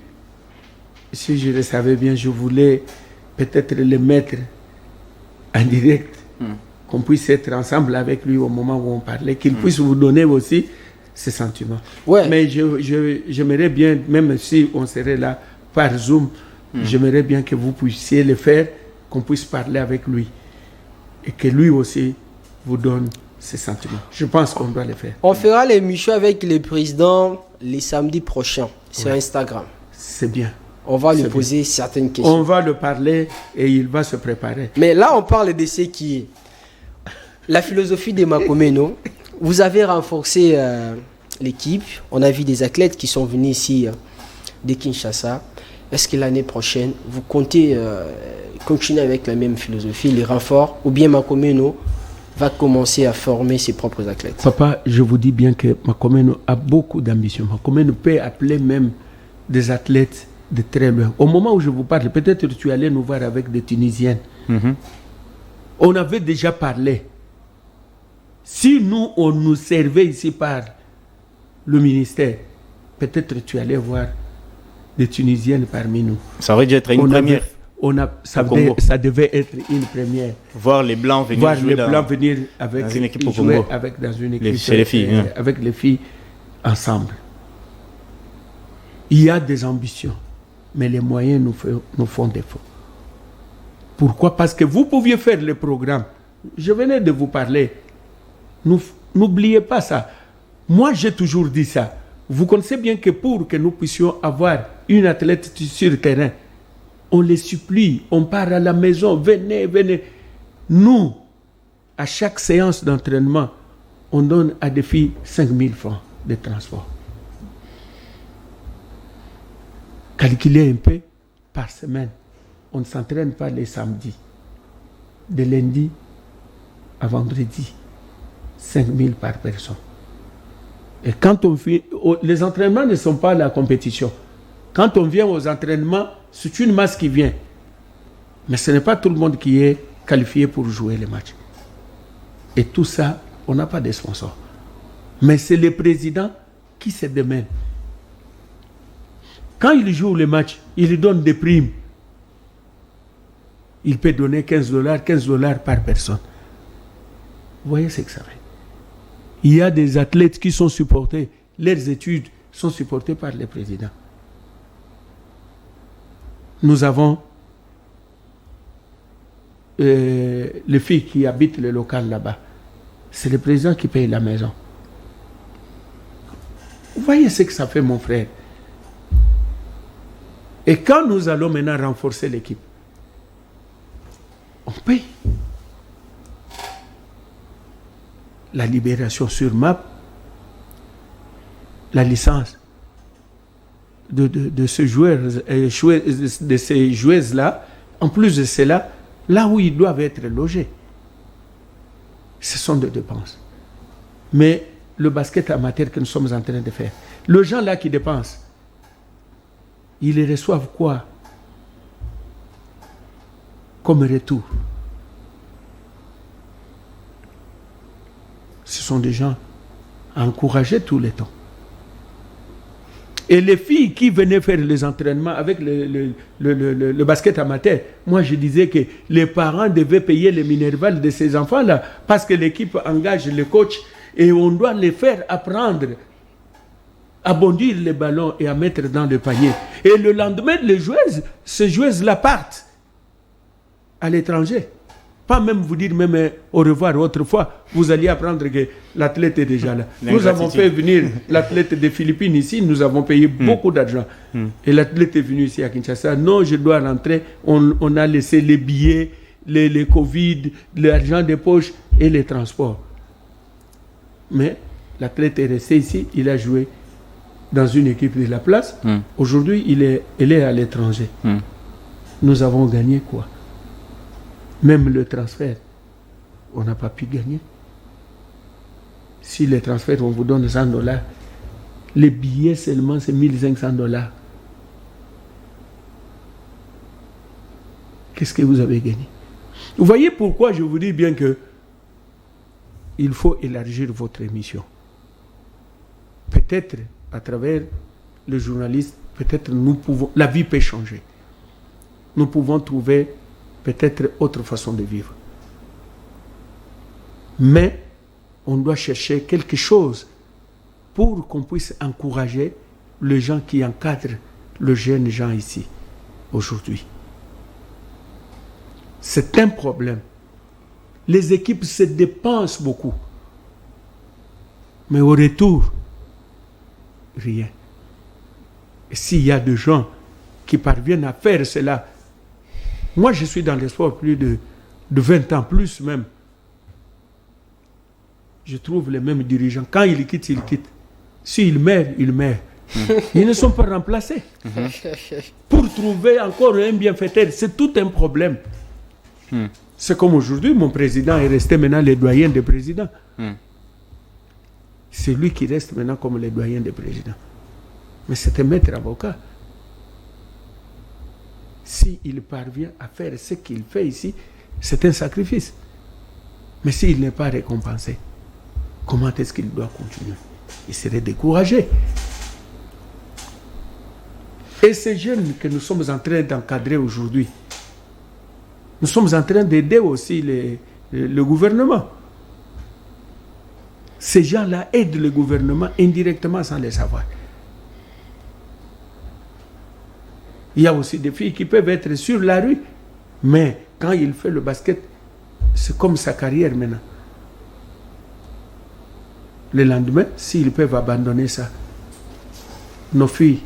je le savais bien, je voulais peut-être le mettre en direct, qu'on puisse être ensemble avec lui au moment où on parlait, qu'il puisse vous donner aussi ses sentiments. Ouais. Mais j'aimerais bien, même si on serait là par Zoom, j'aimerais bien que vous puissiez le faire, qu'on puisse parler avec lui et que lui aussi vous donne ses sentiments. Je pense qu'on doit le faire. On fera l'émission avec le président les samedis prochains sur Instagram. C'est bien. On va lui poser certaines questions. On va le parler et il va se préparer. Mais là, on parle de ce qui est la philosophie de Makomeno. Vous avez renforcé l'équipe. On a vu des athlètes qui sont venus ici de Kinshasa. Est-ce que l'année prochaine, vous comptez continuer avec la même philosophie, les renforts, ou bien Makomeno va commencer à former ses propres athlètes? Papa, je vous dis bien que Makomeno a beaucoup d'ambition. Makomeno peut appeler même des athlètes de très loin. Au moment où je vous parle, peut-être que tu allais nous voir avec des Tunisiennes. On avait déjà parlé. Si nous, on nous servait ici par le ministère, peut-être que tu allais voir des Tunisiennes parmi nous. Ça aurait dû être une première. Ça devait être une première. Voir les Blancs venir jouer avec, dans une équipe au Congo. Dans une équipe Chez les filles. Avec les filles ensemble. Il y a des ambitions, mais les moyens nous font défaut. Pourquoi? Parce que vous pouviez faire le programme. Je venais de vous parler. N'oubliez pas ça. Moi, j'ai toujours dit ça. Vous connaissez bien que pour que nous puissions avoir une athlète sur le terrain, on les supplie, on part à la maison, venez. Nous, à chaque séance d'entraînement, on donne à des filles 5 000 francs de transport. Calculez un peu par semaine. On ne s'entraîne pas les samedis. De lundi à vendredi. 5 000 par personne. Et quand on fait... Les entraînements ne sont pas la compétition. Quand on vient aux entraînements, c'est une masse qui vient. Mais ce n'est pas tout le monde qui est qualifié pour jouer les matchs. Et tout ça, on n'a pas de sponsor. Mais c'est le président qui se démène. Quand il joue les matchs, il lui donne des primes. Il peut donner $15 par personne. Vous voyez ce que ça fait. Il y a des athlètes qui sont supportés. Leurs études sont supportées par le président. Nous avons les filles qui habitent le local là-bas. C'est le président qui paye la maison. Vous voyez ce que ça fait, mon frère. Et quand nous allons maintenant renforcer l'équipe, on paye. La libération sur map, la licence de ce joueur, de ces joueuses-là, en plus de cela, là où ils doivent être logés. Ce sont des dépenses. Mais le basket amateur que nous sommes en train de faire, les gens là qui dépensent, ils reçoivent quoi? comme retour. Ce sont des gens à encourager tous les temps. Et les filles qui venaient faire les entraînements avec le basket amateur, moi je disais que les parents devaient payer les minervales de ces enfants-là parce que l'équipe engage le coach et on doit les faire apprendre à bondir les ballons et à mettre dans le panier. Et le lendemain, ces joueuses-là partent à l'étranger. Pas même vous dire même au revoir autrefois, vous alliez apprendre que l'athlète est déjà là. Nous avons fait venir l'athlète des Philippines ici, nous avons payé beaucoup d'argent. Et l'athlète est venu ici à Kinshasa. Non, je dois rentrer. On a laissé les billets, les Covid, l'argent des poches et les transports. Mais l'athlète est resté ici, il a joué dans une équipe de la place. Aujourd'hui, il est à l'étranger. Nous avons gagné quoi? Même le transfert, on n'a pas pu gagner. Si les transferts, on vous donne $100, les billets seulement, c'est $1,500. Qu'est-ce que vous avez gagné? Vous voyez pourquoi je vous dis bien que il faut élargir votre émission. Peut-être à travers le journaliste, peut-être nous pouvons, la vie peut changer. Nous pouvons trouver peut-être autre façon de vivre. Mais on doit chercher quelque chose pour qu'on puisse encourager les gens qui encadrent les jeunes gens ici, aujourd'hui. C'est un problème. Les équipes se dépensent beaucoup. Mais au retour, rien. Et s'il y a des gens qui parviennent à faire cela, moi, je suis dans le sport plus de 20 ans, plus même. Je trouve les mêmes dirigeants. Quand ils quittent, ils quittent. S'ils meurent, ils meurent. Ils ne sont pas remplacés. Pour trouver encore un bienfaiteur, c'est tout un problème. C'est comme aujourd'hui, mon président est resté maintenant le doyen des présidents. C'est lui qui reste maintenant comme le doyen des présidents. Mais c'est un maître avocat. S'il parvient à faire ce qu'il fait ici, c'est un sacrifice. Mais s'il n'est pas récompensé, comment est-ce qu'il doit continuer? Il serait découragé. Et ces jeunes que nous sommes en train d'encadrer aujourd'hui, nous sommes en train d'aider aussi le gouvernement. Ces gens-là aident le gouvernement indirectement sans le savoir. Il y a aussi des filles qui peuvent être sur la rue, mais quand il fait le basket, c'est comme sa carrière maintenant. Le lendemain, s'ils peuvent abandonner ça, nos filles,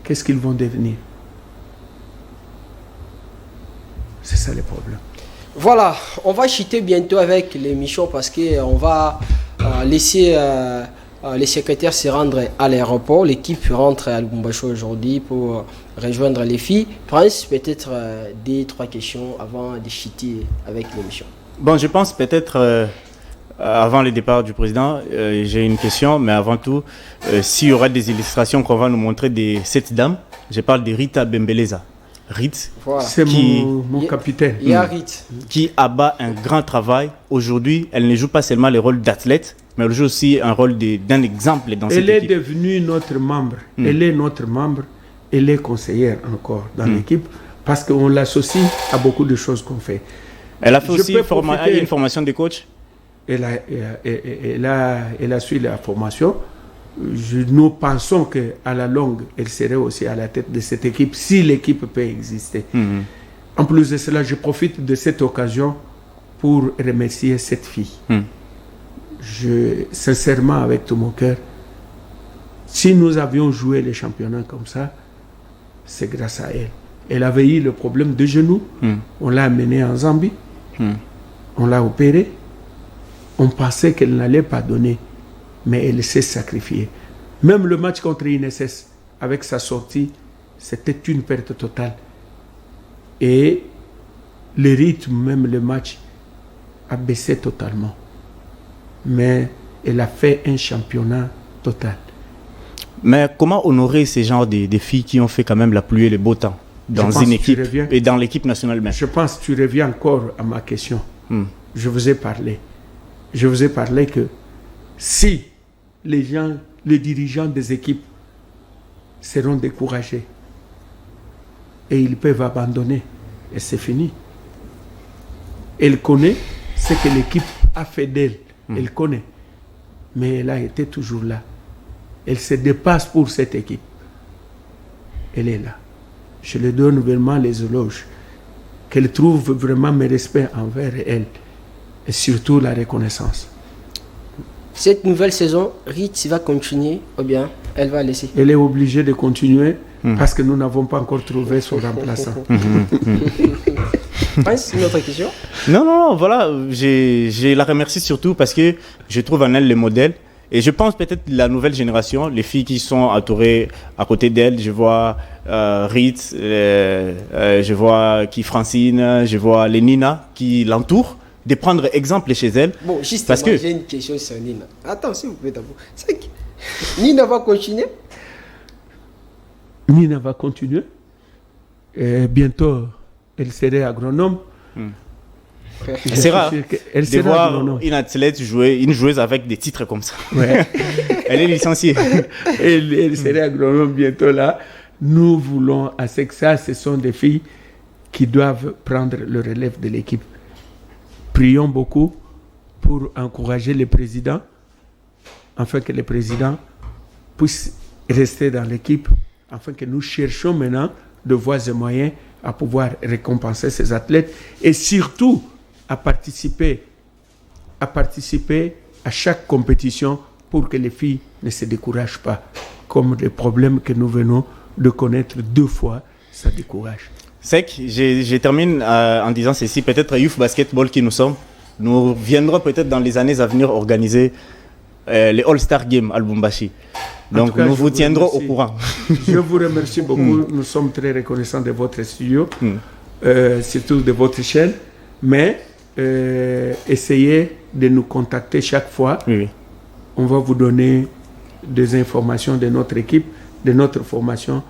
qu'est-ce qu'ils vont devenir? C'est ça le problème. Voilà, on va chuter bientôt avec l'émission parce qu'on va laisser les secrétaires se rendre à l'aéroport. L'équipe rentre à Lubumbashi aujourd'hui pour rejoindre les filles. Prince, peut-être deux, trois questions avant de chuter avec l'émission. Bon, je pense peut-être, avant le départ du président, j'ai une question, mais avant tout, s'il y aura des illustrations qu'on va nous montrer de cette dame, je parle de Rita Bembeleza. Rit, voilà. C'est mon capitaine. Il y a Rit. Qui abat un grand travail. Aujourd'hui, elle ne joue pas seulement le rôle d'athlète, mais elle joue aussi un rôle d'un exemple dans cette équipe. Elle est devenue notre membre. Elle est notre membre. Elle est conseillère encore dans l'équipe parce qu'on l'associe à beaucoup de choses qu'on fait. Elle a fait aussi une formation de coach. Elle a suivi la formation. Nous pensons qu'à la longue, elle serait aussi à la tête de cette équipe si l'équipe peut exister. En plus de cela, je profite de cette occasion pour remercier cette fille. Sincèrement, avec tout mon cœur, si nous avions joué les championnats comme ça, c'est grâce à elle. Elle avait eu le problème de genou. On l'a amenée en Zambie. On l'a opérée. On pensait qu'elle n'allait pas donner. Mais elle s'est sacrifiée. Même le match contre INSS, avec sa sortie, c'était une perte totale. Et le rythme, même le match, a baissé totalement. Mais elle a fait un championnat total. Mais comment honorer ces genres de filles qui ont fait quand même la pluie et le beau temps? dans une équipe et dans l'équipe nationale même. Je pense que tu reviens encore à ma question. Je vous ai parlé. Je vous ai parlé que si les dirigeants des équipes seront découragés et ils peuvent abandonner, et c'est fini. Elle connaît ce que l'équipe a fait d'elle. Elle connaît. Mais elle a été toujours là. Elle se dépasse pour cette équipe. Elle est là. Je lui donne vraiment les éloges. Qu'elle trouve vraiment mes respects envers elle. Et surtout la reconnaissance. Cette nouvelle saison, Ritz va continuer ou bien elle va laisser? Elle est obligée de continuer parce que nous n'avons pas encore trouvé son remplaçant. C'est une autre question? Non, voilà, je la remercie surtout parce que je trouve en elle le modèle. Et je pense peut-être la nouvelle génération, les filles qui sont entourées à côté d'elle, je vois Ritz, je vois Francine, je vois les Nina qui l'entourent, de prendre exemple chez elle. Bon, justement, j'ai une question sur Nina. Attends, s'il vous plaît d'abord. C'est que Nina va continuer? Nina va continuer. Et bientôt, elle serait agronome. C'est rare de voir une athlète jouer, une joueuse avec des titres comme ça. Ouais. Elle est licenciée. Elle serait agronome bientôt là. Nous voulons à ce que ça, ce sont des filles qui doivent prendre le relève de l'équipe. Prions beaucoup pour encourager le président, afin que le président puisse rester dans l'équipe, afin que nous cherchions maintenant de voies et moyens à pouvoir récompenser ces athlètes et surtout à participer à chaque compétition pour que les filles ne se découragent pas. Comme les problèmes que nous venons de connaître 2 fois, ça décourage. Sec, je termine en disant ceci, peut-être Youth Basketball qui nous sommes, nous viendrons peut-être dans les années à venir organiser les All-Star Games à Lubumbashi. Donc nous vous tiendrons au courant. Je vous remercie beaucoup, nous sommes très reconnaissants de votre studio, surtout de votre chaîne, mais essayez de nous contacter chaque fois. Oui. On va vous donner des informations de notre équipe, de notre formation,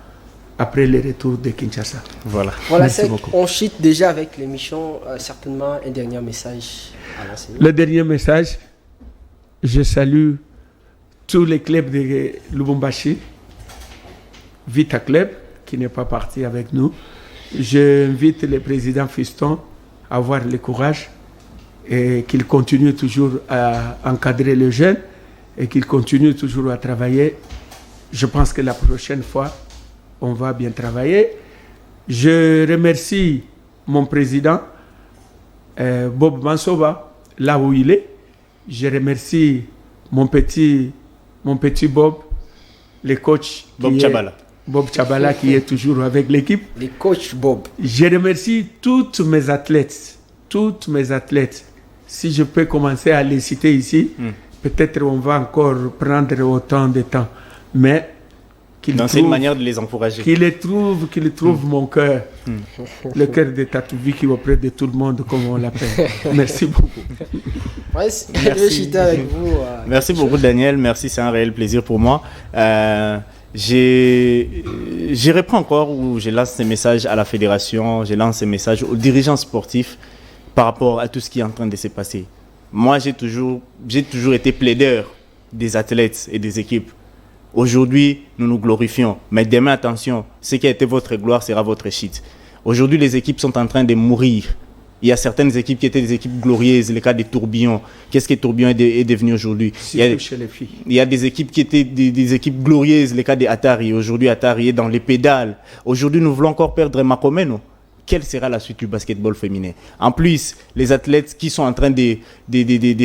après le retour de Kinshasa. Voilà, c'est on chute déjà avec l'émission. Certainement, un dernier message à lancer. Le dernier message, je salue tous les clubs de Lubumbashi, Vita Club, qui n'est pas parti avec nous. J'invite le président Fiston à avoir le courage et qu'il continue toujours à encadrer les jeunes et qu'il continue toujours à travailler. Je pense que la prochaine fois, on va bien travailler. Je remercie mon président, Bob Mansoba, là où il est. Je remercie mon petit Bob, le coach Bob Tchabala qui est toujours avec l'équipe. Le coach Bob. Je remercie toutes mes athlètes. Si je peux commencer à les citer ici, peut-être on va encore prendre autant de temps. Mais c'est une manière de les encourager. Qu'il trouve mon cœur. Le cœur de Tatouvi qui est auprès de tout le monde, comme on l'appelle. Merci beaucoup. Merci avec vous. Merci beaucoup, Daniel. Merci, c'est un réel plaisir pour moi. Je reprends encore où je lance ces messages à la fédération, je lance ces messages aux dirigeants sportifs par rapport à tout ce qui est en train de se passer. Moi, j'ai toujours été plaideur des athlètes et des équipes. Aujourd'hui, nous nous glorifions. Mais demain, attention, ce qui a été votre gloire sera votre chute. Aujourd'hui, les équipes sont en train de mourir. Il y a certaines équipes qui étaient des équipes glorieuses, le cas des Tourbillons. Qu'est-ce que Tourbillon est devenu aujourd'hui? Il y a des équipes qui étaient des équipes glorieuses, le cas des Atari. Aujourd'hui, Atari est dans les pédales. Aujourd'hui, nous voulons encore perdre Makomeno. Quelle sera la suite du basketball féminin? En plus, les athlètes qui sont en train de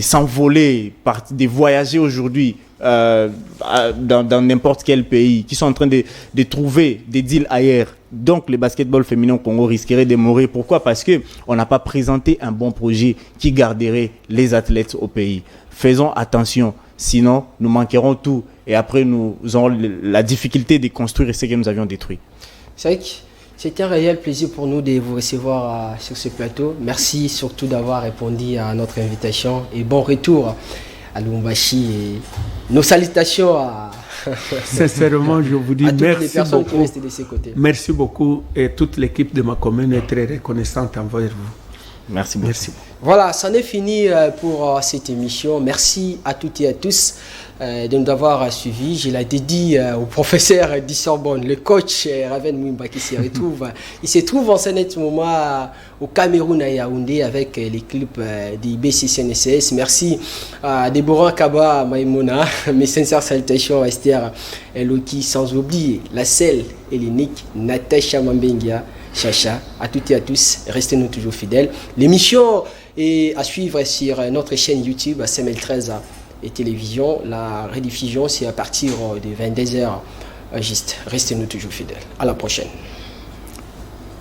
s'envoler, de voyager aujourd'hui dans n'importe quel pays, qui sont en train de trouver des deals ailleurs. Donc, le basketball féminin au Congo risquerait de mourir. Pourquoi? Parce qu'on n'a pas présenté un bon projet qui garderait les athlètes au pays. Faisons attention, sinon nous manquerons tout. Et après, nous aurons la difficulté de construire ce que nous avions détruit. C'est vrai que c'était un réel plaisir pour nous de vous recevoir sur ce plateau. Merci surtout d'avoir répondu à notre invitation et bon retour à Lubumbashi. Et nos salutations Sincèrement, je vous dis à toutes les merci personnes qui beaucoup. restent de ses côtés. Merci beaucoup et toute l'équipe de ma commune est très reconnaissante envers vous. Merci beaucoup. Merci. Voilà, c'en est fini pour cette émission. Merci à toutes et à tous de nous avoir suivis. Je l'ai dédié au professeur du Sorbonne, le coach Raven Mwimba qui s'y retrouve. Il se trouve en ce moment au Cameroun à Yaoundé avec l'équipe du BCCNSS. Merci à Déborah Kaba Maïmona, mes sincères salutations à Esther Eloki, sans oublier la seule et l'unique Natacha Mambengia. Chacha, à toutes et à tous, restez-nous toujours fidèles. L'émission est à suivre sur notre chaîne YouTube CML13 et télévision. La rediffusion, c'est à partir de 22h juste. Restez-nous toujours fidèles. À la prochaine.